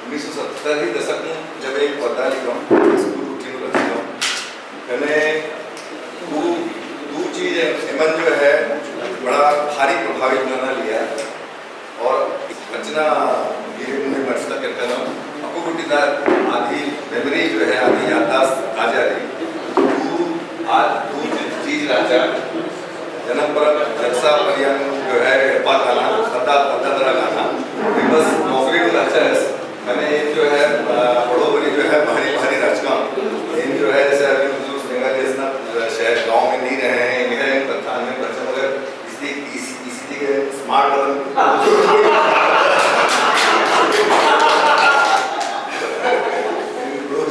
1970 ही दशक में जब एक पढ़ता लिखा स्कूल उठी रचना मैंने दो चीज एमन जो है बड़ा भारी प्रभावित बना लिया और रचना ये मुझे मसला करता ना आपको कुटिदार आधी मेमोरी जो है आधी याददाश्त आ जा रही आज दो चीज राजा जन्म पर जलसा परियान जो है बात गाना पता तरह गाना बस नौकरी को राजा है मैंने जो है बड़ोबरी जो है भारी भारी रचना इन जो है जैसे अभी जो सिंगापुर शहर गांव में नहीं रहे हैं यह कथा में बच्चे मगर इसलिए स्मार्ट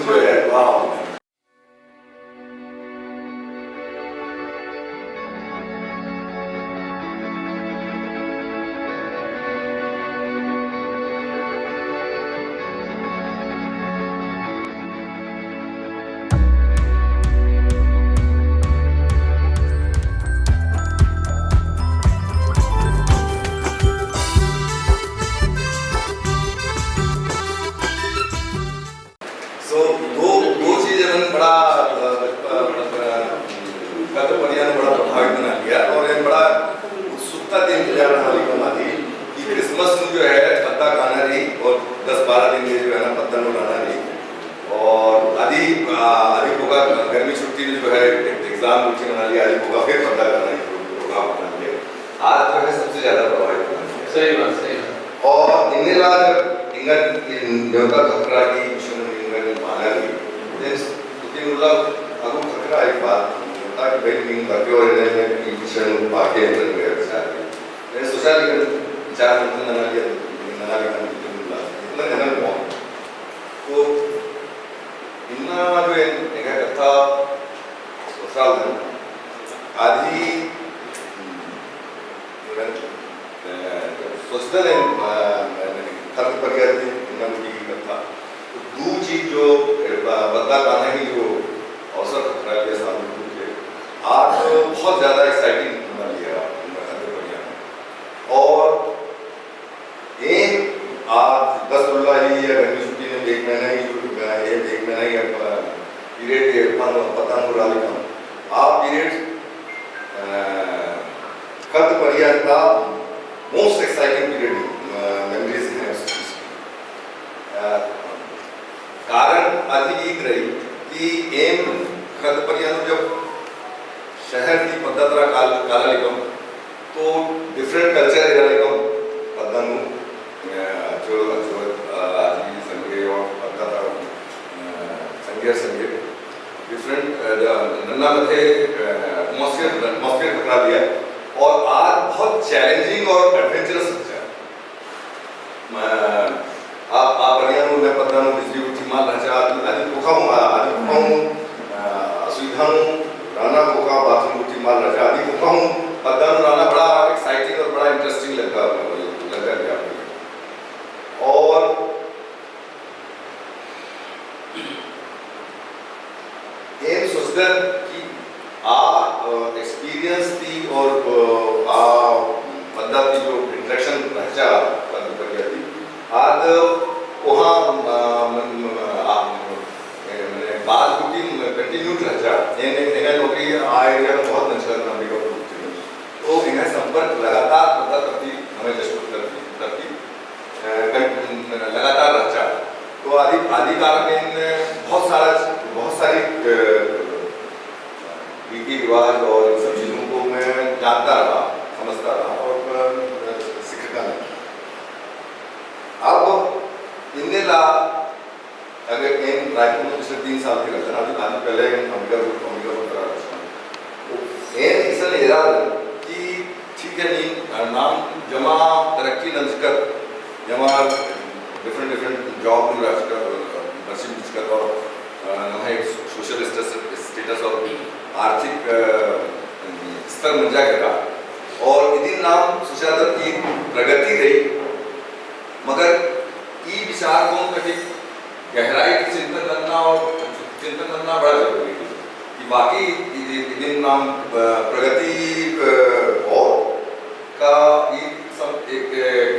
जो है वाह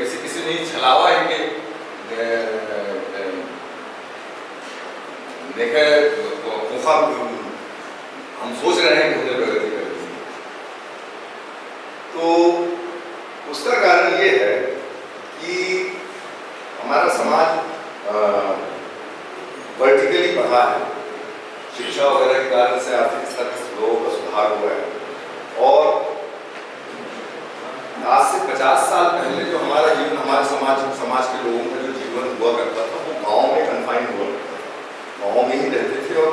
किसी किसी ने छलावा है कि हम सोच रहे हैं कि हमने प्रगति कर ली। तो उसका कारण ये है कि हमारा समाज वर्टिकली बढ़ा है, शिक्षा वगैरह के कारण से आर्थिक स्तर के लोगों का सुधार हुआ है। और आज से 50 साल पहले जो हमारा जीवन, हमारे समाज के लोगों का जो जीवन हुआ करता था वो गांव में कन्फाइंड हुआ करता था, गांव में ही रहते थे और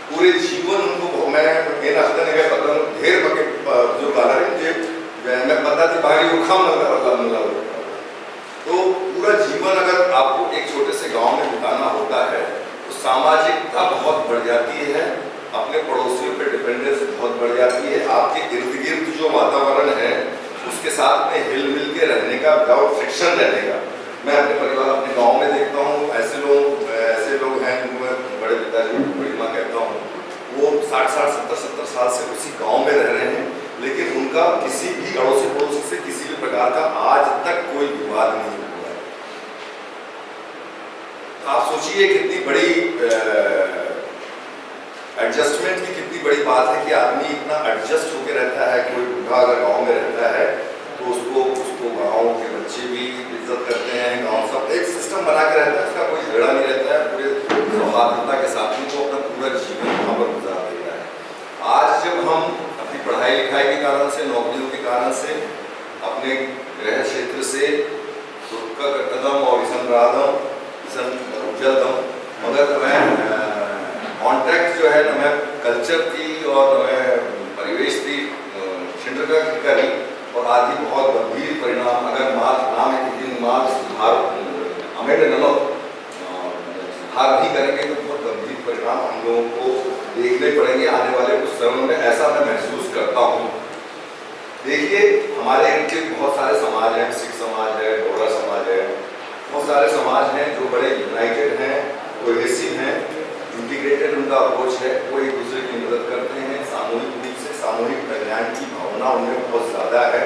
पूरे जीवन उनको मैं ढेर बके जो गाला मैं पता थी बाहरी उखाम मतलब। तो पूरा जीवन अगर आपको एक छोटे से गांव में बिताना होता है तो सामाजिकता बहुत बढ़ जाती है, अपने पड़ोसियों पे डिपेंडेंस बहुत बढ़ जाती है, आपके इर्द गिर्द जो वातावरण है उसके साथ में हिल मिल के रहने का, विदाउट फ्रिक्शन रहने का। मैं अपने परिवार, अपने गांव में देखता हूँ ऐसे लोग हैं जिनको मैं बड़े पिताजी, बड़ी माँ कहता हूँ, वो 60-60, 70-70 साल से उसी गांव में रह रहे हैं, लेकिन उनका किसी भी अड़ोसी पड़ोसी से किसी भी प्रकार का आज तक कोई विवाद नहीं हुआ है। आप सोचिए कितनी बड़ी एडजस्टमेंट की कितनी बड़ी बात है कि आदमी इतना एडजस्ट होकर रहता है। कोई बूढ़ा अगर गांव में रहता है तो उसको गांव के बच्चे भी इज्जत करते हैं, गांव सब एक सिस्टम बना के रहता है, उसका कोई झगड़ा नहीं रहता है, पूरे सौहार्दता के साथ में तो अपना पूरा जीवन वहाँ पर गुजार देता है। आज जब हम अपनी पढ़ाई लिखाई के कारण से, नौकरियों के कारण से, अपने गृह क्षेत्र से कदम और मगर मैं कॉन्ट्रैक्ट जो है न मैं कल्चर थी और न मैं परिवेश थी छिंड्र करी और आदि बहुत गंभीर परिणाम अगर नाम सुधार सुधार नहीं करेंगे तो बहुत गंभीर परिणाम हम लोगों को देखने पड़ेंगे आने वाले कुछ समय में, ऐसा मैं महसूस करता हूँ। देखिए हमारे इनके बहुत सारे समाज हैं, सिख समाज है, गौड़ा समाज है, बहुत सारे समाज हैं जो बड़े यूनाइटेड हैं, कोहेसिव हैं, इंटीग्रेटेड उनका अप्रोच है, वो एक दूसरे की मदद करते हैं, सामूहिक रूप से सामूहिक कल्याण की भावना उनमें बहुत ज़्यादा है,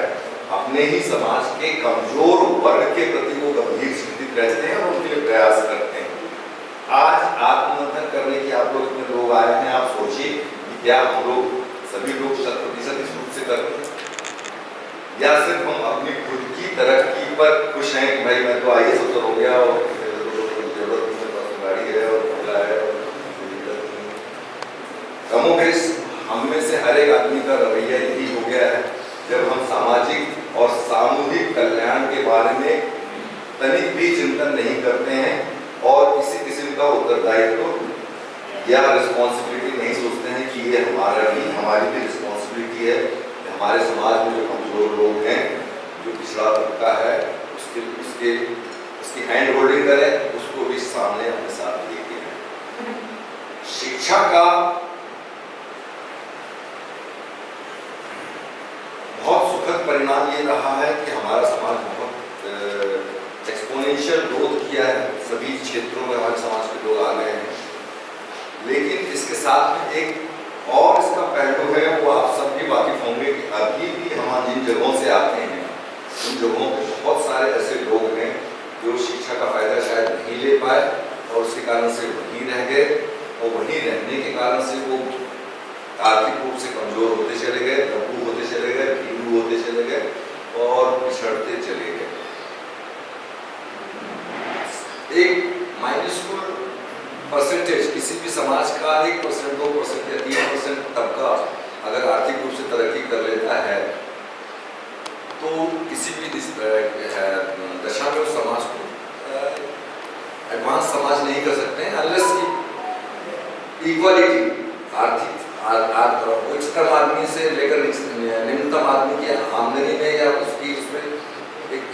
अपने ही समाज के कमजोर वर्ग के प्रति वो गंभीर चिंतित रहते हैं और उनके लिए प्रयास करते हैं। आज आत्ममंथन करने की आप लोग इतने लोग आए हैं, आप सोचिए कि क्या हम लोग सभी लोग 100% इस रूप से करते हैं या सिर्फ हम अपनी खुद की तरक्की पर खुश हैं कि भाई मैं तो IAS अफसर हो गया और गाड़ी है और खुला है। कमोबेश हम में से हर एक आदमी का रवैया यही हो गया है, जब हम सामाजिक और सामूहिक कल्याण के बारे में तनिक भी चिंतन नहीं करते हैं और किसी किस्म का उत्तरदायित्व या रिस्पॉन्सिबिलिटी नहीं सोचते हैं कि ये हमारी भी रिस्पॉन्सिबिलिटी है, हमारे समाज में जो कमजोर लोग हैं, जो पिछड़ा तबका है, उसकी हैंड होल्डिंग करें, उसको भी सामने अपने साथ लेके आए। शिक्षा का बहुत सुखद परिणाम ये रहा है कि हमारा समाज बहुत एक्सपोनेंशियल ग्रोथ किया है, सभी क्षेत्रों में हमारे समाज के लोग आ गए हैं। लेकिन इसके साथ में एक और इसका पहलू है, वो आप सब भी वाकिफ होंगे कि अभी भी हम जिन जगहों से आते हैं उन जगहों पे बहुत सारे ऐसे लोग हैं जो शिक्षा का फायदा शायद नहीं ले पाए और उसके कारण से वहीं रह गए और वहीं रहने के कारण से वो आर्थिक रूप से कमजोर होते चले गए, लघु होते चले गए, भीरू होते चले गए और पिछड़ते चले गए। एक माइनस्कूल परसेंटेज किसी भी समाज का 1%, 2% या 3% तबका अगर आर्थिक रूप से तरक्की कर लेता है तो किसी भी दशा में उस समाज को एडवांस समाज नहीं कर सकते हैं अनलेस की इक्वालिटी आर्थिक उच्चतम आदमी से लेकर निम्नतम आदमी की आमदनी में या उसमें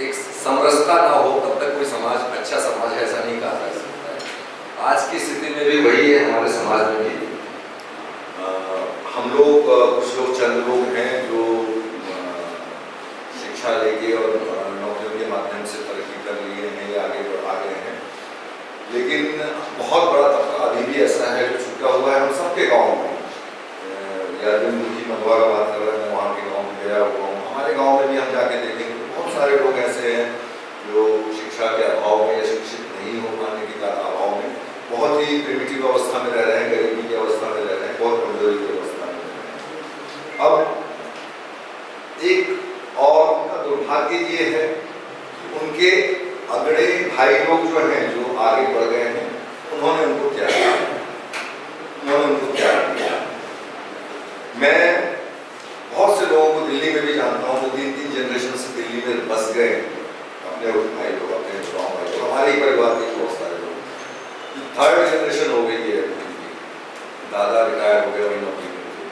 एक समरसता ना हो तब तक कोई समाज अच्छा समाज है ऐसा नहीं कहा जा सकता है। आज की स्थिति में भी वही है, हमारे समाज में भी हम लोग कुछ लोग चंद लोग हैं जो शिक्षा लेके और नौकरियों के माध्यम से तरक्की कर लिए हैं या आगे बढ़ गए हैं, लेकिन बहुत बड़ा तबका अभी भी ऐसा है जो छुटा हुआ है। हम सबके गाँव में मधुआ का बात कर रहे हैं, वहाँ के गाँव में गया हुआ हूँ, हमारे गाँव में भी हम जाके देखेंगे तो बहुत सारे लोग ऐसे हैं जो शिक्षा के अभाव में या शिक्षित नहीं हो पाने के अभाव में बहुत ही प्रिमिटिव अवस्था में रह रहे हैं, गरीबी की अवस्था में रह रहे हैं, बहुत कमजोरी की अवस्था में रह रहे हैं। अब एक और उनका दुर्भाग्य ये है कि उनके अगड़े भाई लोग जो हैं, जो आगे बढ़ गए हैं, उन्होंने उनको त्याग दिया, उन्होंने उनको त्याग दिया। मैं बहुत से लोगों को दिल्ली में भी जानता हूँ जो 3-3 जनरेशन से दिल्ली में बस गए, अपने भाई लोग, अपने गाँव भाई लोग, हमारे ही परिवार के बहुत सारे लोग। 3rd जनरेशन हो गई है, दादा रिटायर हो गए, वही नौकरी करते।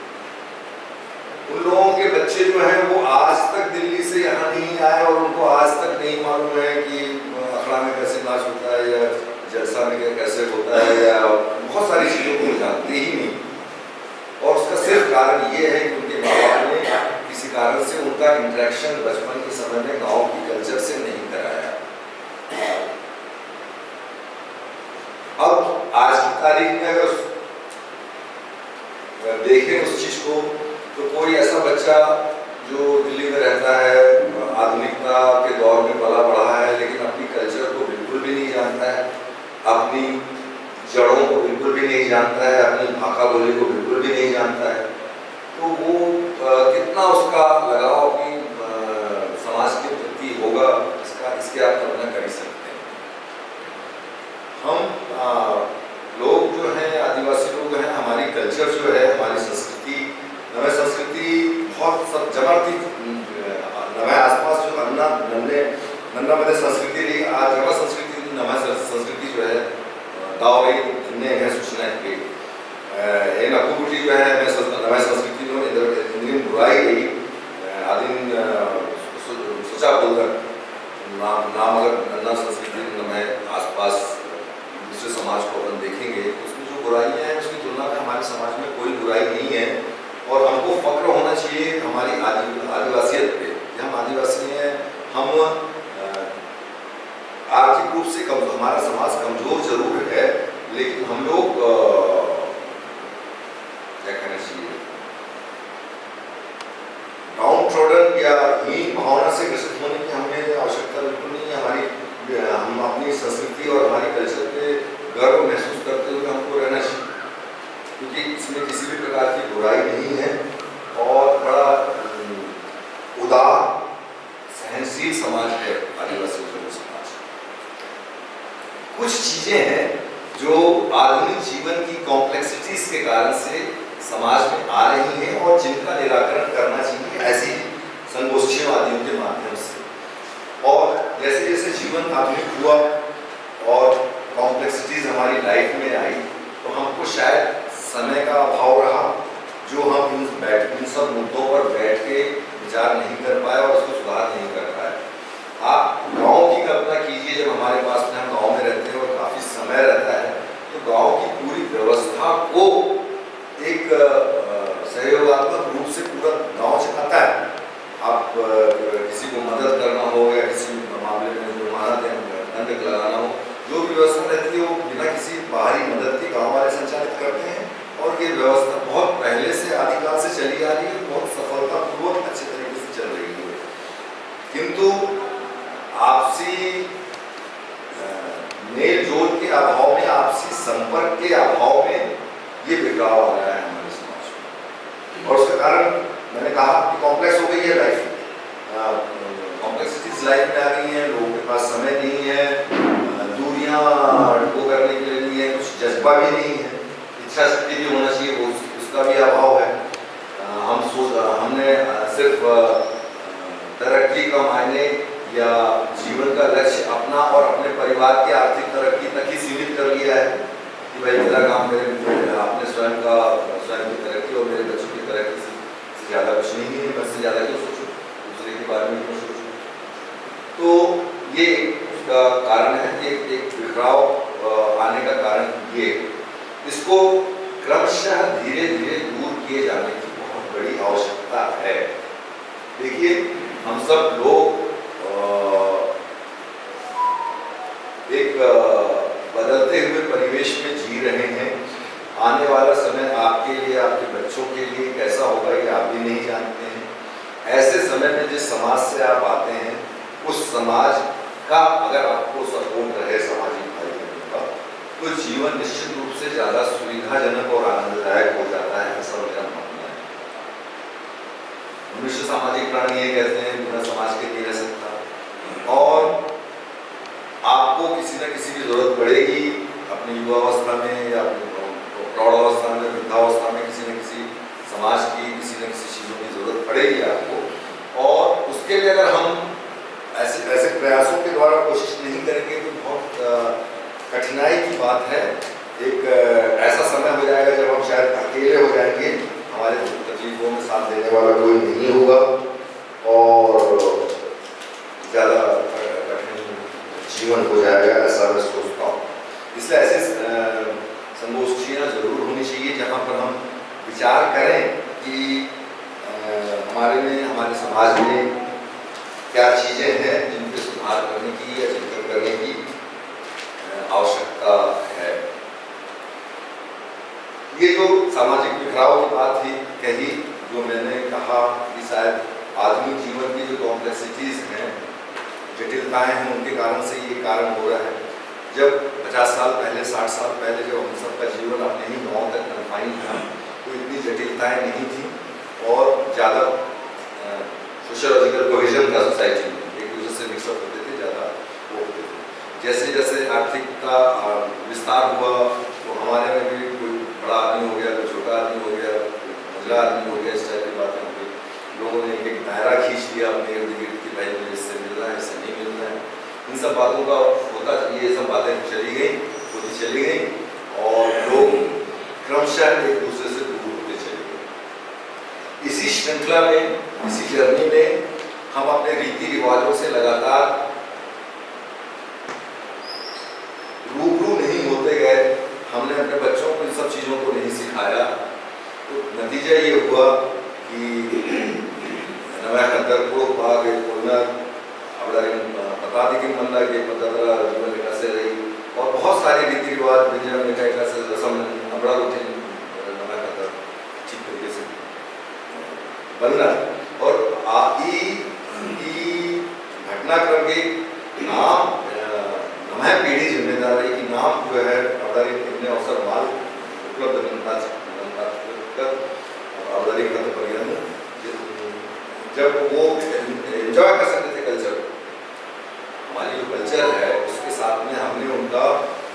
उन लोगों के बच्चे जो हैं वो आज तक दिल्ली से यहाँ नहीं आए और उनको आज तक नहीं मालूम है कि अखड़ा में कैसे नाच होता है या जलसा में कैसे होता है, या बहुत सारी चीज़ों को जानते ही नहीं। और उसका सिर्फ कारण ये है कि उनके माँ बाप ने किसी कारण से उनका इंटरेक्शन बचपन के समय में गांव की कल्चर से नहीं कराया। अब आज की तारीख में अगर देखें उस चीज को, तो कोई ऐसा बच्चा जो दिल्ली में रहता है, आधुनिकता के दौर में पला बढ़ा है, लेकिन अपनी कल्चर को बिल्कुल भी नहीं जानता है, अपनी जड़ों को बिल्कुल भी नहीं जानता है, अपनी भाषा बोली को बिल्कुल भी नहीं जानता है, तो वो कितना उसका लगाव अपनी समाज के प्रति होगा, इसके आप कल्पना कर ही सकते हैं। हम लोग जो हैं, आदिवासी लोग हैं, हमारी कल्चर जो है, हमारी संस्कृति, नवे संस्कृति बहुत सब जमा थी, नवे आसपास जो नन्ना मध्य संस्कृति रही, आज जमा संस्कृति, नवा संस्कृति जो है दाव इन्हें है सूचना है ये नकुटी जो है नवा संस्कृति में इंद्रियन बुराई रही आदिन सोचा बोलकर नाम अगर नन्ना संस्कृति में आसपास दूसरे समाज को अपन देखेंगे, उसमें जो बुराइयां हैं उसकी तुलना में हमारे समाज में कोई बुराई नहीं है। और हमको फक्र होना चाहिए हमारी आदिवासियत पे। हम आदिवासी हैं, हम आर्थिक रूप से हमारा समाज कमजोर जरूर है, लेकिन हम लोग क्या कहना चाहिए, डाउन ट्रोडन या हीन भावना से ग्रसित होने की हमें आवश्यकता बिल्कुल नहीं है। हम अपनी संस्कृति और हमारी कल्चर पे गर्व महसूस करते हुए हमको रहना चाहिए, क्योंकि इसमें किसी भी प्रकार की बुराई नहीं है और बड़ा उदार सहनशील समाज है आदिवासी समाज। कुछ चीजें हैं जो आधुनिक जीवन की कॉम्प्लेक्सिटीज के कारण से समाज में आ रही हैं और जिनका निराकरण करना चाहिए ऐसी संगोष्ठियों आदियों के माध्यम से। और जैसे जैसे जीवन आधुनिक हुआ और कॉम्प्लेक्सिटीज हमारी लाइफ में आई, तो हमको शायद समय का अभाव रहा, जो हम इन सब मुद्दों पर बैठ के विचार नहीं कर पाए और उसको सुधार नहीं कर पाए। आप गांव की कल्पना कीजिए, जब हमारे पास में हम गांव में रहते हैं और काफी समय रहता है, तो गांव की पूरी व्यवस्था को एक सहयोगात्मक रूप से पूरा गांव चलाता है। आप किसी को मदद करना हो या किसी मामले में जुर्माना दंड लगाना हो, जो भी व्यवस्था रहती है वो बिना किसी बाहरी मदद के गांव वाले संचालित करते हैं। और ये व्यवस्था बहुत पहले से आदिकाल से चली आ रही है, बहुत सफलतापूर्वक अच्छे तरीके से चल रही है। किंतु आपसी मेल जोल के अभाव में, आपसी संपर्क के अभाव में ये बिगड़ाव आ रहा है हमारे समाज में। और उसका कारण मैंने कहा कि कॉम्प्लेक्स हो गई है लाइफ, कॉम्प्लेक्सिटीज लाइफ में आ गई हैं, लोगों के पास समय नहीं है, दूरियां वो करने के लिए नहीं है, कुछ जज्बा भी नहीं है, इच्छा शक्ति भी होना चाहिए, वो उसका भी अभाव है। हमने सिर्फ तरक्की का मायने या जीवन का लक्ष्य अपना और अपने परिवार की आर्थिक तरक्की तक ही सीमित कर लिया है कि भाई मेरा काम अपने स्वयं की तरक्की और मेरे बच्चों की तरक्की से ज़्यादा कुछ नहीं है, बस से ज़्यादा क्यों सोचूं, दूसरे के बारे में क्यों सोचूं। तो ये उसका कारण है कि एक बिखराव आने का कारण ये, इसको क्रमशः धीरे धीरे दूर किए जाने की बहुत बड़ी आवश्यकता है। देखिए, हम सब लोग एक बदलते हुए परिवेश में जी रहे हैं। आने वाला समय आपके लिए, आपके बच्चों के लिए कैसा होगा ये आप भी नहीं जानते हैं। ऐसे समय में जिस समाज से आप आते हैं, उस समाज का अगर आपको सपोर्ट रहे सामाजिक भाई बहनों का, तो जीवन निश्चित रूप से ज़्यादा सुविधाजनक और आनंददायक हो जाता है, ऐसा मेरा मानना है। मनुष्य सामाजिक प्राणी ये कहते हैं, बिना समाज के नहीं रह सकता, और आपको किसी न किसी की जरूरत पड़ेगी अपनी युवावस्था में या प्रौढ़ावस्था में, वृद्धावस्था में, किसी न किसी समाज की, किसी न किसी चीज़ों की जरूरत पड़ेगी आपको। और उसके लिए अगर हम ऐसे प्रयासों के द्वारा कोशिश नहीं करेंगे तो बहुत कठिनाई की बात है। एक ऐसा समय हो जाएगा जब हम शायद अकेले हो जाएंगे, हमारे तकलीफों में साथ देने वाला कोई नहीं होगा और ज़्यादा कठिन जीवन हो जाएगा, ऐसा मैं सोचता हूँ। इसलिए ऐसे संगोष्ठियाँ जरूर होनी चाहिए जहाँ पर हम विचार करें कि हमारे में, हमारे समाज में क्या चीज़ें हैं जिन पर सुधार करने की या चिंतन करने की आवश्यकता है। ये जो सामाजिक बिखराव की बात थी कही, जो मैंने कहा कि शायद आधुनिक जीवन की जो कॉम्प्लेक्सिटीज हैं, जटिलताएं हैं, उनके कारण से ये कारण हो रहा है। जब 50 साल पहले, 60 साल पहले जब हम सबका जीवन अपने ही गाँव तक कन्फाइन था तो इतनी जटिलताएं नहीं थी और ज़्यादा सोशियोलॉजिकल कोहेजन था सोसाइटी में, एक दूसरे से मिक्सअप होते थे, ज़्यादा वो होते थे। जैसे जैसे आर्थिक का विस्तार हुआ तो हमारे में भी कोई बड़ा आदमी हो गया, कोई छोटा आदमी हो गया, कोई महिला आदमी हो गया, इस टाइप की बातें हो गई। लोगों ने एक दायरा खींच लिया अपने इर्द गिर्द की, भाई मुझे इससे मिल रहा है, इससे नहीं मिल रहा है। इन सब बातों का होता, ये सब बातें चली गई, होती चली गई और लोग क्रमशः एक दूसरे से दूर होते चले गए। इसी श्रृंखला में, इसी जर्नी में हम अपने रीति रिवाजों से लगातार रूबरू नहीं होते गए, हमने अपने बच्चों को इन सब चीज़ों को नहीं सिखाया, तो नतीजा ये हुआ कि नव्या खतर को भाग पता दी कि मन लगे पता जीवन कैसे रही और बहुत सारे रीति रिवाज व्यंजन कैसे रसम अपना रूटीन नव्या खतर ठीक तरीके से बनना और घटनाक्रम के नाम नम्या पीढ़ी जिम्मेदार है कि नाम जो है अपने अवसर माल उपलब्ध जब वो एंजॉय कर सकते थे कल्चर, हमारी जो कल्चर है उसके साथ में हमने उनका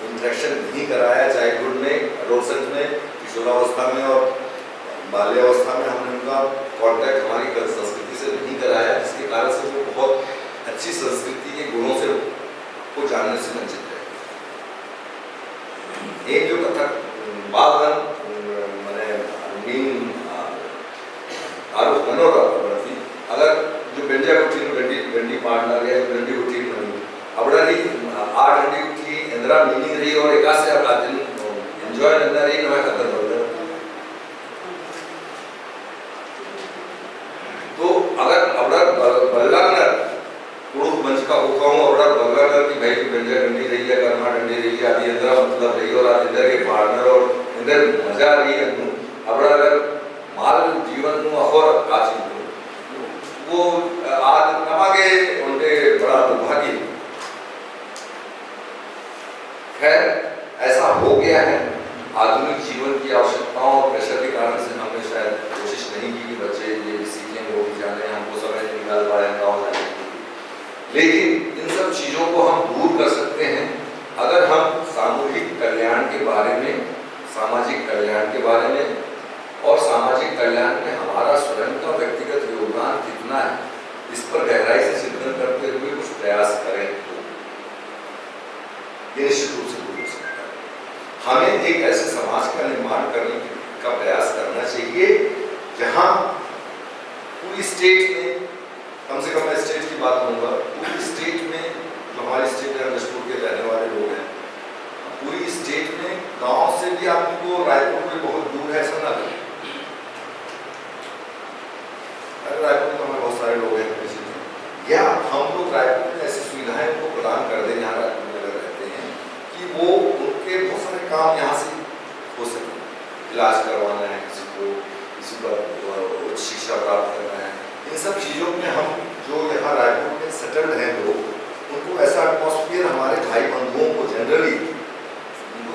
इंटरेक्शन नहीं कराया, चाइल्डहुड में, एडोलसेंस में, किशोरावस्था में और बाल्यावस्था में हमने उनका कॉन्टैक्ट हमारी संस्कृति से नहीं कराया, जिसके कारण से वो बहुत अच्छी संस्कृति के गुणों से को जानने से वंचित है। एक जो कथक बालधन मैंने आरोप मनोरथी अगर जो बेंजा गुठी गंडी पार्टनर है गंडी गुठी बनी अबड़ारी आ गंडी गुठी इंदिरा मीनिंग रही और एका से आप दिन एंजॉय करना रही नवा खतर हो गया। तो अगर अबड़ा बल्लानर पुरुष वंश का हुक्म अबड़ा बल्लानर की भाई बेंजा गंडी रही है, कर्मा गंडी रही है, आदि इंदिरा मतलब रही और आदि इंदिरा के पार्टनर और इंदिरा मजा रही है अबड़ा अगर माल जीवन में और काची वो आज नमागे उनके बड़ा दुर्भाग्य। खैर ऐसा हो गया है, आधुनिक जीवन की आवश्यकताओं और प्रेशर के कारण से हमने शायद कोशिश नहीं की कि बच्चे ये भी सीखें, वो भी जाने, हमको समय नहीं निकाल पाए गाँव जाने की। लेकिन इन सब चीज़ों को हम दूर कर सकते हैं अगर हम सामूहिक कल्याण के बारे में, सामाजिक कल्याण के बारे में और सामाजिक कल्याण में हमारा स्वयं का व्यक्तिगत योगदान कितना है इस पर गहराई से चिंतन करते हुए कुछ प्रयास करें तो ये निश्चित रूप से हो सकता है। हमें एक ऐसे समाज का निर्माण करने का प्रयास करना चाहिए जहां पूरी स्टेट में, कम से कम मैं स्टेट की बात करूंगा, पूरी स्टेट में जो हमारी स्टेट है जशपुर के रहने वाले लोग हैं, पूरी स्टेट में गांव से भी आपको रायपुर में बहुत दूर है ऐसा ना लगे। रायपुर में हमें बहुत सारे लोग हैं या हम लोग रायपुर में ऐसी सुविधाएं उनको प्रदान कर दें यहाँ रायपुर में अगर रहते हैं कि वो उनके बहुत सारे काम यहाँ से हो सके, इलाज करवाना है किसी को, किसी पर उच्च शिक्षा प्राप्त करना है, इन सब चीज़ों में हम जो यहाँ रायपुर में सेटल्ड हैं लोग, उनको ऐसा एटमॉस्फेयर हमारे भाई बंधुओं को जनरली उनको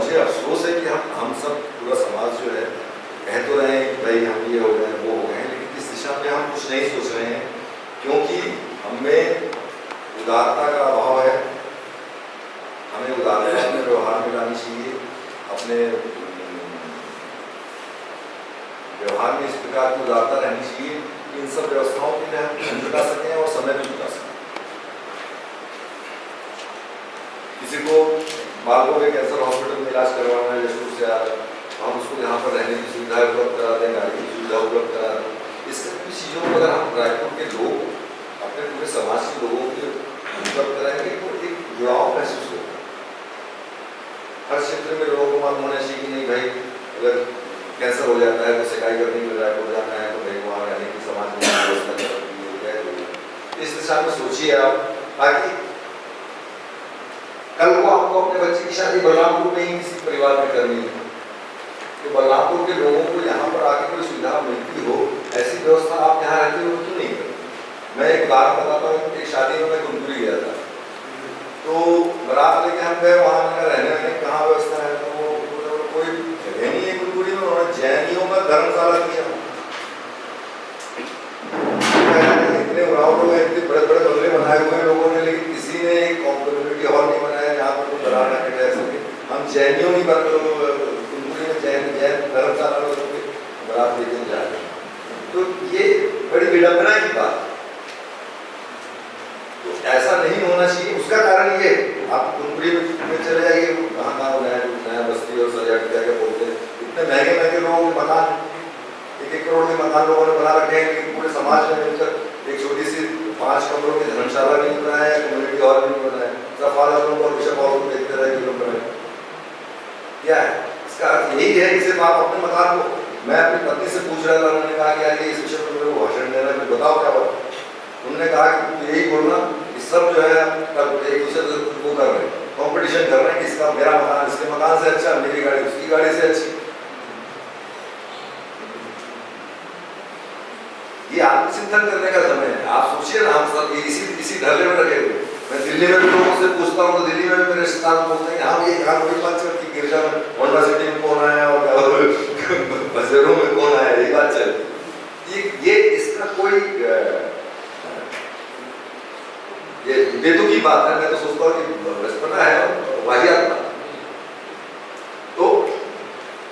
मुझे अफसोस है कि हम सब पूरा समाज जो है कह तो रहे हैं कि भाई हम ये हो गए हैं, वो हो गए हैं, लेकिन इस दिशा में हम कुछ नहीं सोच रहे हैं, क्योंकि हमें उदारता का अभाव है। हमें उदारता अपने व्यवहार में लानी चाहिए, अपने व्यवहार में इस प्रकार की उदारता रहनी चाहिए कि इन सब व्यवस्थाओं के लिए हम धन जुटा सकें और समय भी जुटा सकें। किसी को बालकों के कैंसर हॉस्पिटल में इलाज करवाना है जयपुर से आ रहा है, हम उसको यहाँ पर रहने की सुविधा उपलब्ध करा दें, गाड़ी की सुविधा उपलब्ध करा दें। इस तरह की चीज़ों को अगर हम रायपुर के लोग अपने पूरे समाज के लोगों के उपलब्ध कराएंगे तो एक जुड़ाव महसूस होगा। हर क्षेत्र में लोगों को मालूम होना चाहिए कि नहीं भाई, अगर कैंसर हो जाता है तो सिकाई करने के लिए रायपुर जाना है, तो भाई वहाँ रहने की समाज में व्यवस्था कर। इस दिशा में सोचिए आप, ताकि कल को आपको अपने बच्चे की शादी बलरामपुर में ही किसी परिवार में करनी है, तो बलरामपुर के लोगों को यहाँ पर आके कोई सुविधा मिलती हो, ऐसी व्यवस्था आप यहाँ रहते हो क्यों नहीं करते। मैं एक उदाहरण बताता हूँ। एक शादी में मैं कुंदपुरी गया था, तो बारात लेके हम गए, वहाँ मैंने रहने में कहाँ व्यवस्था है, तो कोई जगह नहीं है कुंदपुरी में। उन्होंने जैनियों का धर्मशाला दिया, इतने उड़ाव लोग हैं, इतने बड़े बड़े बंगले बनाए हुए हैं लोगों ने, लेकिन किसी ने एक कम्युनिटी हॉल नहीं बनाया जहाँ पर कोई बराना के रह सके। हम जैनियों नहीं बन कुंदपुरी में जैन धर्मशाला लोग बारात लेके जा रहे हैं, तो ये बड़ी विडंबना की बात। तो ऐसा नहीं होना चाहिए। उसका कारण ये, आप कुंदपुरी में चले जाइए, कहाँ नया बस्ती और सजाट क्या बोलते हैं, इतने महंगे महंगे लोगों के मकान, 1-1 करोड़ के मकान लोगों ने बना रखे हैं, लेकिन पूरे समाज में मिलकर एक छोटी सी 5 कमरों की धर्मशाला भी नहीं बनाया है, कम्युनिटी हॉल भी नहीं बनाया है, सब फादर लोग और बिशप हॉल को देखते रहे कि लोग बनाए। क्या है इसका अर्थ? यही है कि सिर्फ आप अपने मकान को। मैं अपनी पत्नी से पूछ रहा था, उन्होंने कहा कि यार इस विषय पर मेरे को भाषण देना है, बताओ क्या बात। उन्होंने कहा कि यही बोलना कि सब जो है एक दूसरे से वो कर रहे हैं, कॉम्पिटिशन कर रहे हैं कि इसका मेरा मकान इसके मकान से अच्छा, मेरी गाड़ी उसकी गाड़ी से अच्छी। ये आत्मचिंतन करने का समय है। आप सोचिए ना, हम सब इसी ढर्रे में रखे हुए। मैं दिल्ली में भी लोगों से पूछता हूँ, तो दिल्ली में भी मेरे रिश्तेदार बोलते हैं हाँ ये कहा वही बात चलती, गिरजा में होंडा सिटी में कौन आया और बसेरों में कौन आया, ये बात चलती। ये इसका कोई ये बेतुकी बात है। मैं तो सोचता हूँ कि बचपना है और वाहियात बात। तो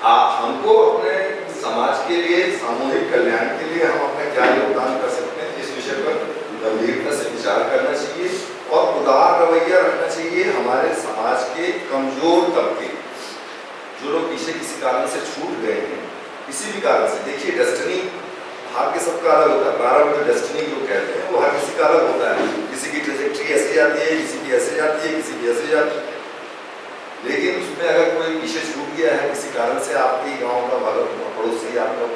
हमको अपने समाज के लिए, सामूहिक कल्याण के लिए हम अपना क्या योगदान कर सकते हैं, इस विषय पर गंभीरता से विचार करना चाहिए और उदार रवैया रखना चाहिए। हमारे समाज के कमजोर तबके, जो लोग पीछे किसी कारण से छूट गए हैं, किसी भी कारण से, देखिए डेस्टिनी हर के सबका अलग होता है। प्रारंभ में डेस्टिनी जो कहते हैं वो हर किसी का अलग होता है। किसी की ट्रेजेक्ट्री ऐसे जाती है, किसी की ऐसे जाती है, किसी की ऐसे जाती है। लेकिन उसमें अगर कोई पीछे छूट गया है किसी कारण से, आपके गांव का पड़ोसी, आपका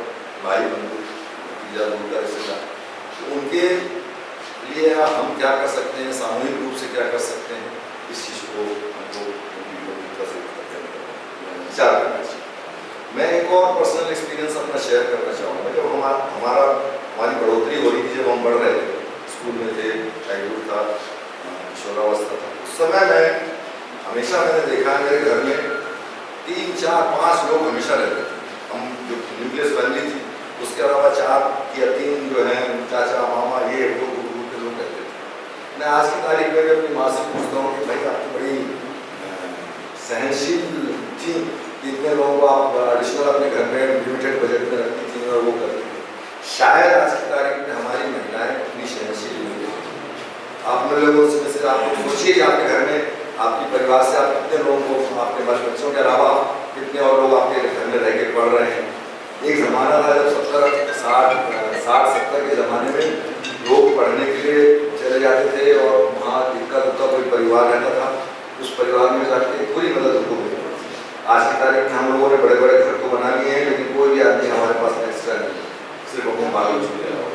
भाई बंधु, भतीजा, दूर रिश्तेदार, तो उनके लिए हम क्या कर सकते हैं, सामूहिक रूप से क्या कर सकते हैं, इस चीज़ को हमको विचार करना चाहिए। मैं एक और पर्सनल एक्सपीरियंस अपना शेयर करना चाहूँगा। जब हमारी बढ़ोतरी हो रही थी, जब हम बढ़ रहे थे, स्कूल में थे, चाइल्डहुड था, किशोरावस्था था, उस समय मैंने देखा है मेरे घर में 3, 4, 5 लोग हमेशा रहते थे। हम जो न्यूक्लियस फैमिली थी, उसके अलावा 4 या 3 जो हैं चाचा मामा, ये लोग के लोग रहते थे। मैं आज की तारीख में भी अपनी माँ से पूछता हूँ कि भाई आप तो बड़ी सहनशील थी, इतने लोगों को आप एडिशनल अपने घर में लिमिटेड बजट में रखती थी और वो करती थी। शायद आज की तारीख में हमारी महिलाएं उतनी सहनशील नहीं है। आप लोगों से आप सोचिए कि आपके घर में, आपके परिवार से आप कितने लोगों को, आपके बच्चों के अलावा कितने और लोग आपके घर में रह के पढ़ रहे हैं। एक ज़माना था जब 60-70 के ज़माने में लोग पढ़ने के लिए चले जाते थे और वहाँ दिक्कत कोई परिवार रहता था, उस परिवार में जाके पूरी मदद उनको मिलती थी। आज की तारीख में हम लोगों ने बड़े बड़े घर तो बना लिए हैं, लेकिन कोई भी आदमी हमारे पास एक्स्ट्रा नहीं, सिर्फ अपने बालों छूटे रहा,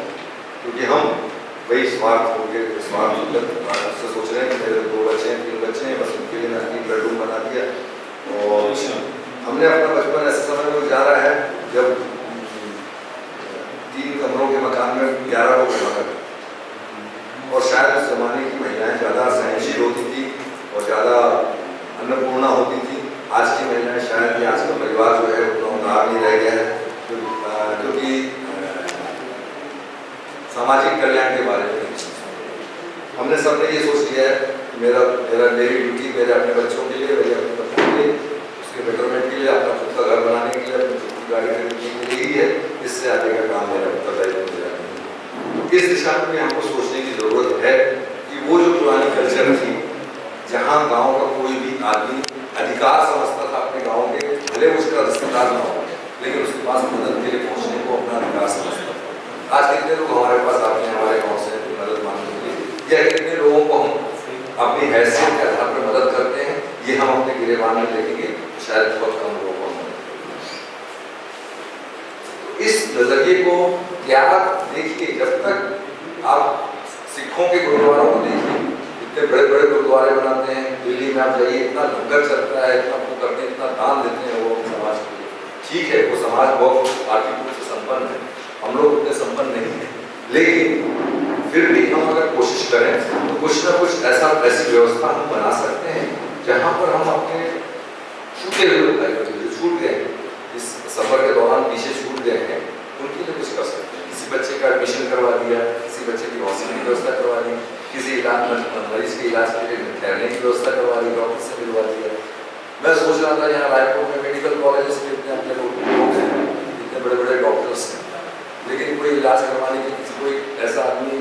क्योंकि हम वही स्वार्थ से सोच रहे हैं कि मेरे 2 बच्चे हैं, 3 बच्चे हैं, बस उनके लिए मैंने 3 बेडरूम बना दिया। और हमने अपना बचपन ऐसे समय में गुजारा है जब 3 कमरों के मकान में 11 लोग रहा करते, और शायद उस जमाने की महिलाएं ज़्यादा सहनशील होती थी और ज़्यादा अन्नपूर्णा होती थी। आज की महिलाएं कल्याण के बारे में। हमने सबने ये सोच लिया है कि मेरी ड्यूटी मेरे अपने बच्चों के लिए, मेरे अपने बच्चों के लिए, उसके बेटरमेंट के लिए, अपना खुद का घर बनाने के लिए, अपनी खुद की गाड़ी खरीदने के लिए ही है। इससे आगे का काम मेरा उत्तरदायित्व हो जाएगा। इस दिशा में हमको सोचने की जरूरत है कि वो जो पुरानी कल्चर थी, जहाँ गाँव का कोई भी आदमी अधिकार समझता था अपने गाँव के, भले उसका रिश्तेदार ना हो, लेकिन उसके पास मदद के लिए पहुँचने को अपना अधिकार समझता था। आज कितने लोग हमारे पास आते हैं हमारे गाँव से मदद मांगने के लिए, या कितने लोगों को हम अपनी हैसियत के आधार पर मदद करते हैं, ये हम अपने गिरेबान में देखेंगे, शायद बहुत कम लोगों को हम। तो इस नजरिए को क्या देखिए, जब तक आप सिखों के गुरुद्वारों को देखिए, इतने बड़े बड़े गुरुद्वारे बनाते हैं, दिल्ली में आप जाइए, इतना लंगर चलता है, इतना वो करते हैं, इतना दान देते हैं वो समाज के लिए। ठीक है, वो समाज बहुत आर्थिक रूप से संपन्न है, हम लोग उतने संपन्न नहीं है, लेकिन फिर भी हम अगर कोशिश करें तो कुछ ना कुछ ऐसी व्यवस्था हम बना सकते हैं जहाँ पर हम अपने छूटे हुए जो छूट गए इस सफर के दौरान, पीछे छूट गए हैं, उनके लिए कुछ कर सकते हैं। किसी बच्चे का एडमिशन करवा दिया, किसी बच्चे की हॉस्टल की व्यवस्था करवा दी, किसी मरीज के इलाज के लिए ठहरने की व्यवस्था करवा दी, डॉक्टर से मिलवा दिया। मैं सोच रहा था यहाँ रायपुर में मेडिकल कॉलेज के इतने अपने लोग हैं, इतने बड़े बड़े डॉक्टर्स हैं, लेकिन कोई इलाज करवाने के किसी कोई ऐसा आदमी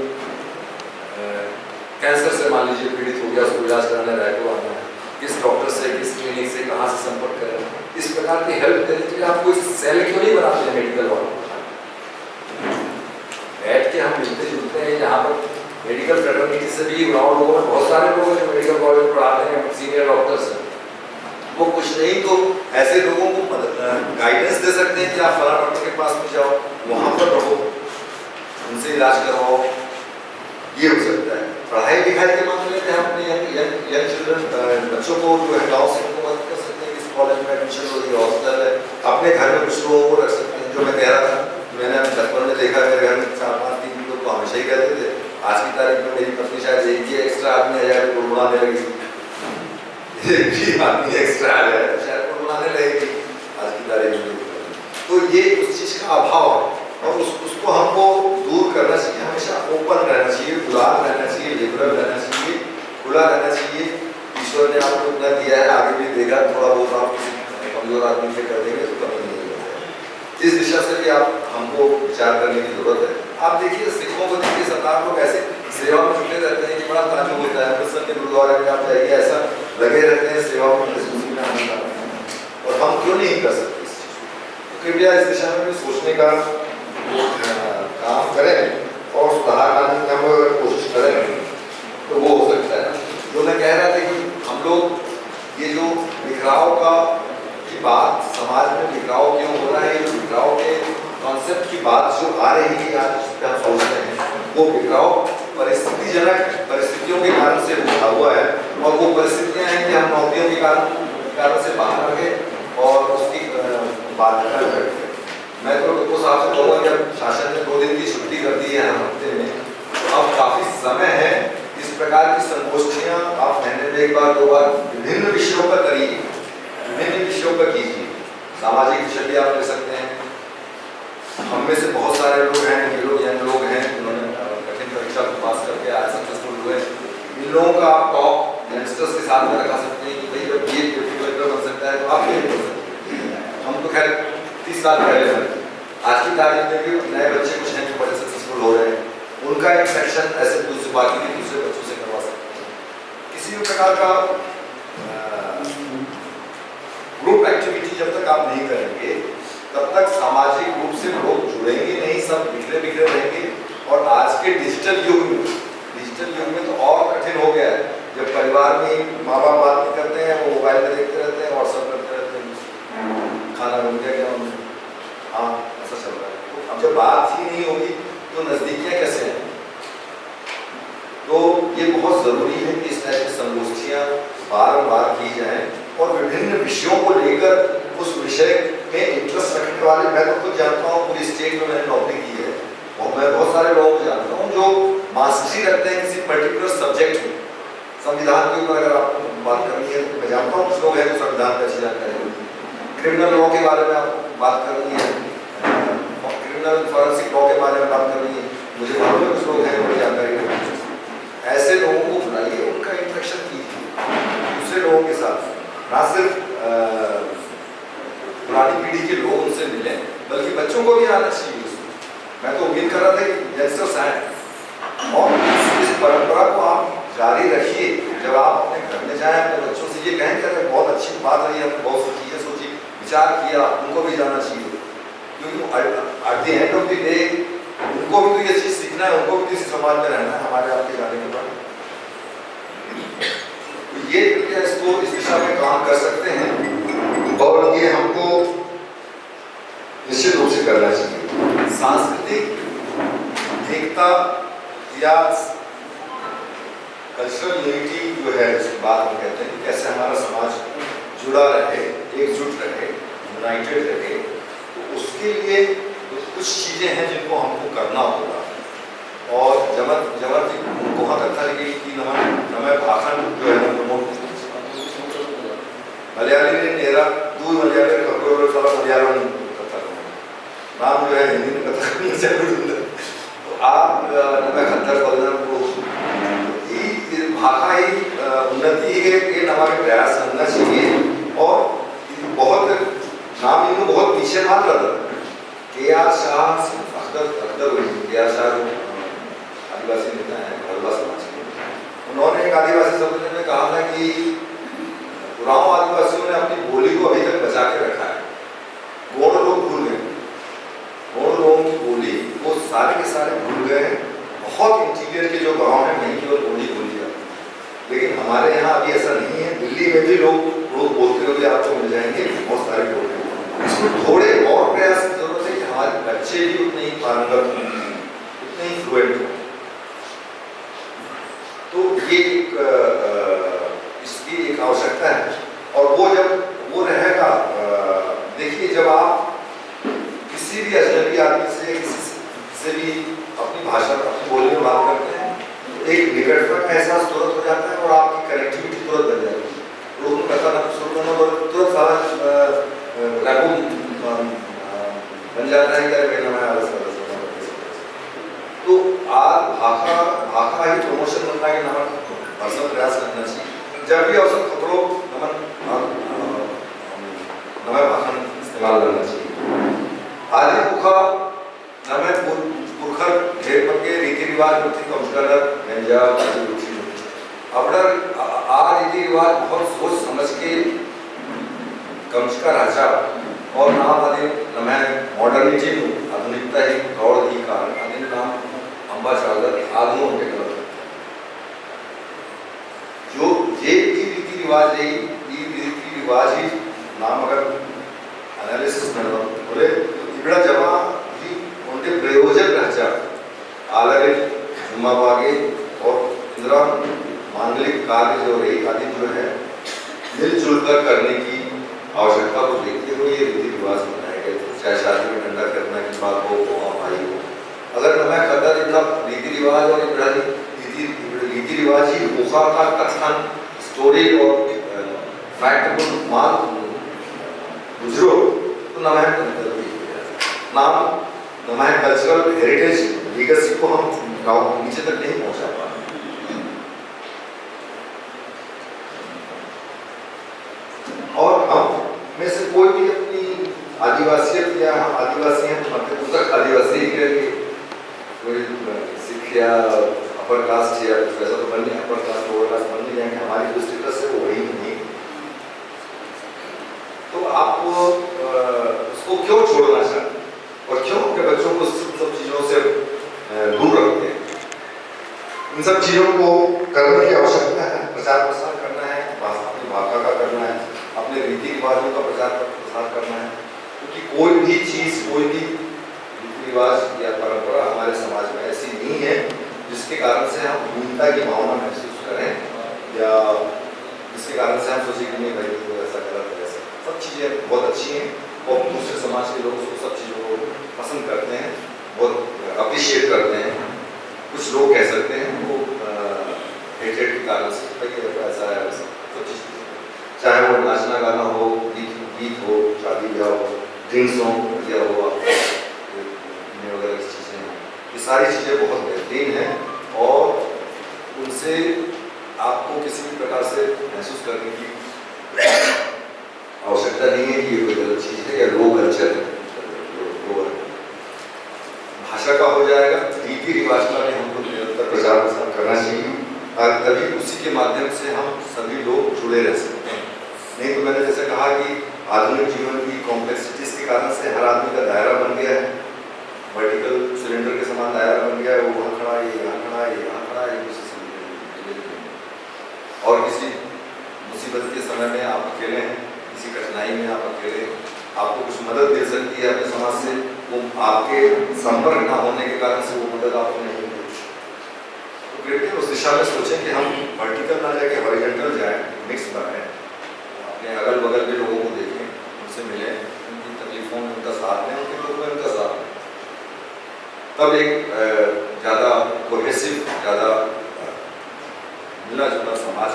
कैंसर से मान लीजिए पीड़ित हो गया, उसको इलाज कराने रायपुर आना है, किस डॉक्टर से, किस क्लिनिक से, कहाँ से संपर्क करें, इस प्रकार की हेल्प करने के लिए आप कोई सेल क्यों नहीं बनाते हैं मेडिकल वालों को? बैठ के हम मिलते जुलते हैं, यहाँ पर मेडिकल फ्रेटर्निटी से भी गाँव लोगों में बहुत सारे लोग हैं जो मेडिकल कॉलेज में पढ़ाते हैं, सीनियर डॉक्टर्स हैं, वो कुछ नहीं तो ऐसे लोगों को गाइडेंस दे सकते हैं कि आप फला डॉक्टर के पास में जाओ, वहाँ पर रहो, उनसे इलाज करवाओ, ये हो सकता है। पढ़ाई लिखाई के मामले में हम अपने यंग चिल्ड्रन बच्चों को जो है गाँव से उनको मदद कर सकते हैं, किस कॉलेज में एडमिशन हो रही है, हॉस्टल है, अपने घर में कुछ लोगों को रख सकते हैं। जो मैं कह रहा था, मैंने बचपन में देखा, मेरे घर में 4-5-3 लोग तो हमेशा ही कहते थे, आज की तारीख में मेरी पत्नी शायद एक ही एक्स्ट्रा आदमी आ जाए तो गुड़गुड़ाने लगी, एक ही आदमी एक्स्ट्रा आ जाए तो शायद गुड़गुड़ाने लगेगी आज की तारीख में। तो ये उस चीज़ का अभाव है और उसको हमको दूर करना चाहिए। हमेशा ओपन रहना चाहिए, उदार रहना चाहिए, लिबरल रहना चाहिए, खुला रहना चाहिए। ईश्वर ने आपको इतना दिया है, आगे भी देगा, थोड़ा बहुत आप किसी कमजोर आदमी से कर देंगे तो कमी नहीं होगा। इस दिशा से भी आप हमको विचार करने की जरूरत है। आप देखिए सिखों को देखिए, 17 लोग ऐसे सेवा में जुटे रहते हैं कि बड़ा ताजुब होता है। अमृतसर के गुरुद्वारे में आप जाइए, ऐसा लगे रहते हैं सेवा में, और हम क्यों नहीं कर सकते इस चीज़ को? कृपया इस दिशा में भी सोचने का काम करें और सुधार लाने की हम अगर कोशिश करें तो वो हो सकता है। जो मैं कह रहा था कि हम लोग ये जो बिखराव की बात, समाज में बिखराव क्यों हो रहा है, ये बिखराव के कॉन्सेप्ट की बात जो आ रही है आज जिस पर हम सोचते हैं, वो बिखराव परिस्थितिजनक परिस्थितियों के कारण से उठा हुआ है। और वो परिस्थितियाँ हैं कि हम नौकरियों के कारण से बाहर रहे और उसकी बाध्यता बैठ गए। मैं तो उस साहब से कहूँगा, जब शासन ने 2 दिन की छुट्टी कर दी है हफ्ते में, तो अब काफ़ी समय है इस प्रकार की संगोष्ठियाँ आप महीने में 1 बार 2 बार विभिन्न विषयों पर करिए, विभिन्न विषयों पर कीजिए। सामाजिक विषय भी आप ले सकते हैं। हम में से बहुत सारे लोग हैं, ये लोग यंग लोग हैं, उन्होंने कठिन परीक्षा को पास करके आज सक्सेसफुल हुए। इन लोगों का आप टॉक यंगस्टर्स के साथ में रखा सकते हैं कि भाई जब ये डिप्टी कलेक्टर बन सकता है तो आप ये कर सकते हैं। हम तो खैर 30 साल पहले हैं, आज की तारीख में भी नए बच्चे कुछ हैं जो बड़े सक्सेसफुल हो रहे हैं, उनका एक सेक्शन ऐसे बाकी के दूसरे बच्चों से करवा सकते हैं। किसी भी प्रकार का ग्रुप एक्टिविटी जब तक आप नहीं करेंगे तब तक सामाजिक रूप से लोग जुड़ेंगे नहीं, सब बिखरे बिखरे रहेंगे। और आज के डिजिटल युग में तो और कठिन हो गया है। जब परिवार में माँ बाप बात नहीं करते हैं, वो मोबाइल में देखते रहते हैं, व्हाट्सएप करते रहते हैं, खाना बन गया क्या, हाँ ऐसा चल रहा है। तो अब जब बात ही नहीं होगी तो नजदीकियाँ कैसे हैं? तो ये बहुत ज़रूरी है कि इस तरह की संगोष्ठियाँ बार की जाएं और विभिन्न विषयों को लेकर उस विषय में इंटरेस्ट रखने वाले, मैं तो खुद जानता हूँ, पूरी स्टेट में मैंने नौकरी की है और मैं बहुत सारे लोगों को जानता हूँ जो मास्टरी रखते हैं किसी पर्टिकुलर सब्जेक्ट में। संविधान के ऊपर अगर आपको बात करनी है तो मैं जानता हूँ कुछ लोग हैं जो संविधान पर अच्छी जानकारी होती है, क्रिमिनल लॉ के बारे में आपको बात करनी है, क्रिमिनल फॉरेंसिक लॉ के बारे में बात करनी है, मुझे मालूम है कुछ लोग हैं बड़ी जानकारी रखते हैं, ऐसे लोगों को बुलाइए, उनका इंटरेक्शन कीजिए दूसरे लोगों के साथ, ना सिर्फ पुरानी पीढ़ी के लोग उनसे मिलें बल्कि बच्चों को भी आना चाहिए उसमें। मैं तो उम्मीद कर रहा था कि यंगस्टर्स आए और इस परंपरा को आप जारी रखिए। जब आप अपने घर में जाएं अपने बच्चों से ये कहें कि अरे बहुत अच्छी बात रही, हमने बहुत सी चीज़ें सोची, विचार किया, उनको भी जाना चाहिए, क्योंकि at the end of the day उनको भी तो ये चीज़ सीखना है, उनको भी किसी समाज में रहना है हमारे आपके जाने के बाद। तो ये प्रक्रिया इसको इस दिशा में काम कर सकते हैं और ये हमको निश्चित रूप से करना चाहिए। सांस्कृतिक एकता या कल्चरल यूनिटी जो है जिसकी बात हम कहते हैं, कैसे हमारा समाज जुड़ा रहे, एकजुट रहे, यूनाइटेड रहे, तो उसके लिए कुछ चीज़ें हैं जिनको हमको करना होगा। और जमर जी बहुत अच्छा लगे कि नमय भाषण जो है ना प्रमोट मलयाली ने नेरा दूर मलयाली खबर सारा मलयालम कथा नाम जो है हिंदी में कथा करना चाहिए। तो आप नमय खतर बोलना को भाषा ही उन्नति है ये हमारे प्रयास करना चाहिए। और बहुत नाम इनको बहुत पीछे मान रहा था KR शाह KR शाह आदिवासी नेता है हल्बा समाज के, उन्होंने एक आदिवासी सम्मेलन में कहा था कि उरांव आदिवासियों ने अपनी बोली को अभी तक बचा के रखा है, गोंड लोग भूल गए, गोंड लोगों की बोली वो सारे के सारे भूल गए। बहुत इंटीरियर के जो गांव हैं वहीं केवल बोली बोली जाती है, लेकिन हमारे यहाँ अभी ऐसा नहीं है। दिल्ली में भी लोग बोलते हुए आपको मिल जाएंगे, बहुत सारे लोग हैं। इसमें थोड़े और प्रयास की जरूरत है कि हमारे बच्चे भी उतने ही पारंगत हों, उतने ही फ्लुएंट हों। तो ये इसकी एक आवश्यकता है। और वो जब वो रहेगा, देखिए जब आप किसी भी अजनबी आदमी से किसी से भी अपनी भाषा अपनी बोली में बात करते हैं तो एक निकटता का एहसास तुरंत हो जाता है और आपकी कनेक्टिविटी तुरंत बन जाती है। लोगों को पता ना शुरू करना और तुरंत सारा लागू बन जाता है कि अरे मैं तो आज भाषा ही प्रमोशन बनना के नाम भरसक प्रयास करना चाहिए। जब भी अवसर पकड़ो नमय भाषण इस्तेमाल करना चाहिए। आदि पुखा नमय पुरखर ढेर पक्के रीति रिवाज होती कमस्कर गंजा अपना आ रीति रिवाज बहुत सोच समझ के कमस्कर राजा और नाम आदि नमय मॉडर्निटी आधुनिकता ही दौड़ ही कारण आदि नाम अंबा चादर आगमों के गलत जो ये रीति रिवाज रही ये रीति रिवाज ही नाम अगर एनालिसिस करना बोले इबड़ा जमा ही उनके प्रयोजन रहचा आलरे जुम्मा बागे और इंदिरा मांगलिक कार्य जो रही आदि जो है मिलजुल कर करने की आवश्यकता को देखते हुए ये रीति रिवाज बनाए गए थे। चाहे शादी में ठंडा करना की बात हो भाई हो, अगर मैं खतर इतना रीति रिवाज और रीति रिवाज ही गुफा का कथन स्टोरी और फैक्ट को मान गुजरो तो नमय कल्चरल हेरिटेज लीगेसी को हम नीचे तक नहीं पहुंचा पा रहे। और हम में से कोई भी अपनी आदिवासियत या हम आदिवासी हैं तो मध्य तक आदिवासी ही रहेंगे, कोई सिख या अपर कास्ट या कुछ वैसा तो बन नहीं, अपर कास्ट लोअर कास्ट बन नहीं जाएंगे, हमारी जो स्टेटस है वो वही नहीं। तो आप उसको क्यों छोड़ना चाहते और क्यों अपने बच्चों को सब चीज़ों से दूर रखते हैं? इन सब चीज़ों को करने की आवश्यकता है, प्रचार प्रसार करना है, अपनी भाषा का करना है, अपने रीति रिवाजों का प्रचार प्रसार करना है, क्योंकि कोई भी चीज़ कोई भी रीति रिवाज या परंपरा हमारे समाज में ऐसी नहीं है जिसके कारण से हम हीनता की भावना महसूस करें या जिसके कारण से हम सोचें कि नहीं भाई तो ऐसा गलत है। ऐसा सब चीज़ें बहुत अच्छी हैं और दूसरे समाज के लोग सब चीज़ों को पसंद करते हैं, बहुत अप्रिशिएट करते हैं। कुछ लोग कह सकते हैं वो हेटेड के कारण से भाई ऐसा है सब चीज़, चाहे वो नाचना गाना हो, गीत हो, शादी ब्याह हो, ड्रिंक्स हो या हो वगैरह की चीज़ें ये सारी चीज़ें बहुत बेहतरीन हैं और उनसे आपको किसी भी प्रकार से महसूस करने की आवश्यकता नहीं है कि ये कोई गलत चीज़ है या लो कल्चर है। भाषा का हो जाएगा, रीति रिवाज का भी हमको निरंतर प्रचार प्रसार करना चाहिए और तभी उसी के माध्यम से हम सभी लोग जुड़े रह सकते हैं। नहीं तो मैंने जैसे कहा कि आधुनिक जीवन की कॉम्प्लेक्सिटीज के कारण से हर आदमी का दायरा बन गया है, वर्टिकल सिलेंडर के समान दायरा बन गया है, वो वहाँ खड़ा है, यहाँ खड़ा है, यहाँ खड़ा है, और किसी मुसीबत के समय में आप अकेले हैं, किसी कठिनाई में आप अकेले, आपको कुछ मदद मिल सकती है अपने समाज से, वो आपके संपर्क ना होने के कारण से वो मदद आपको नहीं मिलती। तो कृपया उस दिशा में सोचें कि हम वर्टिकल ना जाके हॉरिजॉन्टल जाएं, मिक्स बनाएं, अपने अगल बगल के लोगों को देखें, उनसे मिलें, उनकी तकलीफों में उनका साथ दें, उनके दुख में उनका साथ दें। तब एक ज़्यादा कोहेसिव, ज़्यादा मिला जुला समाज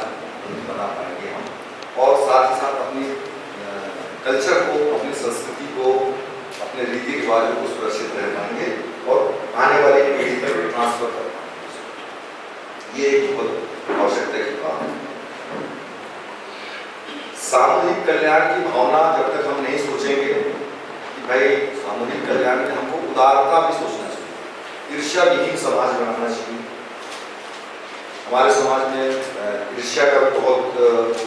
बना पाएंगे हम, और साथ ही साथ अपनी कल्चर को, अपनी संस्कृति को, अपने रीति रिवाजों को सुरक्षित रह पाएंगे और आने वाली पीढ़ी तक ट्रांसफर कर पाएंगे। ये एक बहुत आवश्यकता की बात है। सामूहिक कल्याण की भावना जब तक हम नहीं सोचेंगे कि भाई सामूहिक कल्याण में हमको उदारता भी सोचना चाहिए, ईर्ष्या विहीन समाज बनाना चाहिए। हमारे समाज में ईर्ष्या का भी बहुत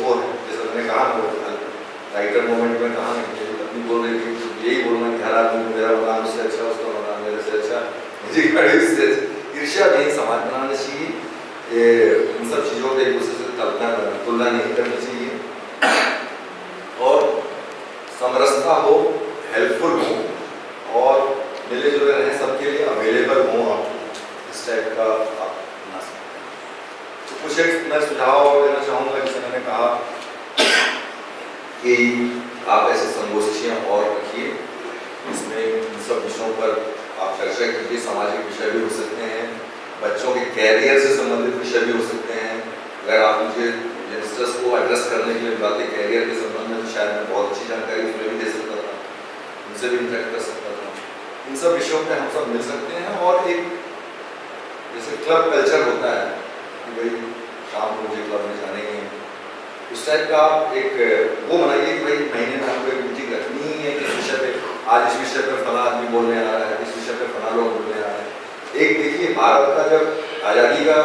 वो है, जैसे मैंने कहा ना राइटर मोमेंट में कहा अपनी बोल रही थी, यही बोलना कि हर आदमी मेरा मकान उससे अच्छा, उसका मकान मेरे से अच्छा, मुझे ईर्ष्या विहीन समाज बनाना चाहिए। इन सब चीज़ों को एक दूसरे से तुलना नहीं करनी चाहिए और समरसता हो, हेल्पफुल हो और मिले जुले रहें, सबके लिए अवेलेबल हो, आप इस टाइप का आप बना सकते हैं। तो कुछ एक मैं सुझाव देना चाहूँगा, जैसे मैंने कहा कि आप ऐसे संगोष्ठियाँ और रखिए, इसमें इन सब विषयों पर आप चर्चा कीजिए। सामाजिक विषय भी हो सकते हैं, बच्चों के कैरियर से संबंधित विषय भी हो सकते हैं। अगर आप मुझे यंगस्टर्स को एड्रेस करने के लिए बुलाते कैरियर के संबंध में, तो शायद मैं बहुत अच्छी जानकारी उसमें भी दे सकता था, उनसे भी इंटरेक्ट कर सकता था। इन सब विषयों पर हम सब मिल सकते हैं और एक जैसे क्लब कल्चर होता है कि भाई शाम को मुझे क्लब में जाने हैं, उस टाइप का आप एक वो बनाइए कि भाई महीने में हमको एक मीटिंग रखनी है कि इस विषय पे, आज इस विषय पर फला आदमी बोलने आ रहा है, इस विषय पर फला लोग बोलने आ रहे हैं। एक देखिए, भारत का जब आज़ादी का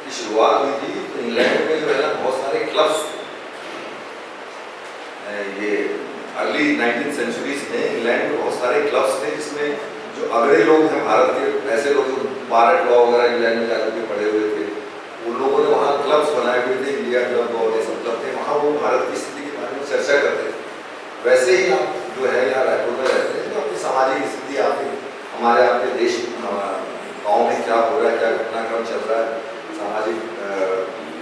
की शुरुआत हुई थी तो इंग्लैंड में जो है ना बहुत सारे क्लब्स, ये अर्ली 19th सेंचुरीज में इंग्लैंड में बहुत सारे क्लब्स थे, जिसमें जो अगड़े लोग हैं भारत के, ऐसे लोग जो बारह लॉ वगैरह इंग्लैंड में जाकर के पढ़े हुए थे, उन लोगों ने वहाँ क्लब्स बनाए हुए थे, इंडिया क्लब और ये सब क्लब थे, वहाँ वो भारत की स्थिति के बारे में चर्चा करते थे। वैसे ही आप जो है यहाँ रायपुर में रहते हैं, तो अपनी सामाजिक स्थिति आपके हमारे आपके देश गाँव में क्या हो रहा है, क्या घटनाक्रम चल रहा है, सामाजिक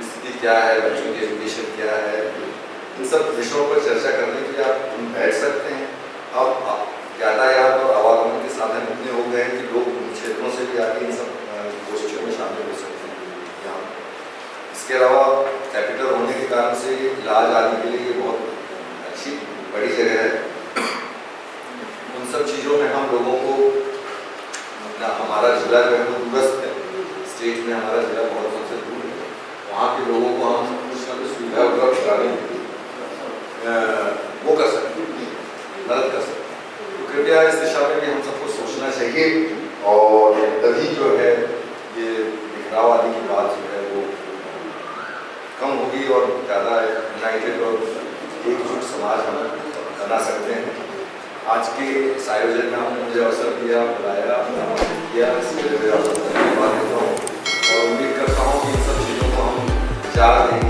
स्थिति क्या है, बच्चों की एजुकेशन क्या है, इन सब विषयों पर चर्चा करने के लिए आप बैठ सकते हैं। अब यातायात और आवागमन के साधन इतने हो गए हैं कि लोग उन क्षेत्रों से भी आके इन सब गोष्ठियों में शामिल हो सकते हैं यहाँ। इसके अलावा कैपिटल होने के कारण से इलाज आदि के लिए ये बहुत अच्छी बड़ी जगह है। उन सब चीज़ों में हम लोगों को, हमारा जिला जो है वो दूरस्थ है, स्टेट में हमारा जिला बहुत सबसे दूर है, वहाँ के लोगों को हम कुछ न कुछ सुविधा उपलब्ध कराने वो कर सकते हैं, मदद कर सकते हैं। तो कृपया इस दिशा में भी हम सबको सोचना चाहिए और तभी जो है ये बिखराव आदि की बात जो है वो कम होगी और ज़्यादा यूनाइटेड और एकजुट समाज हम बना सकते हैं। आज के इस आयोजन में आपने मुझे अवसर दिया, बुलाया किया, इसके लिए मैं आपको धन्यवाद देता हूँ और उम्मीद करता हूँ कि इन सब चीज़ों को हम विचार देंगे।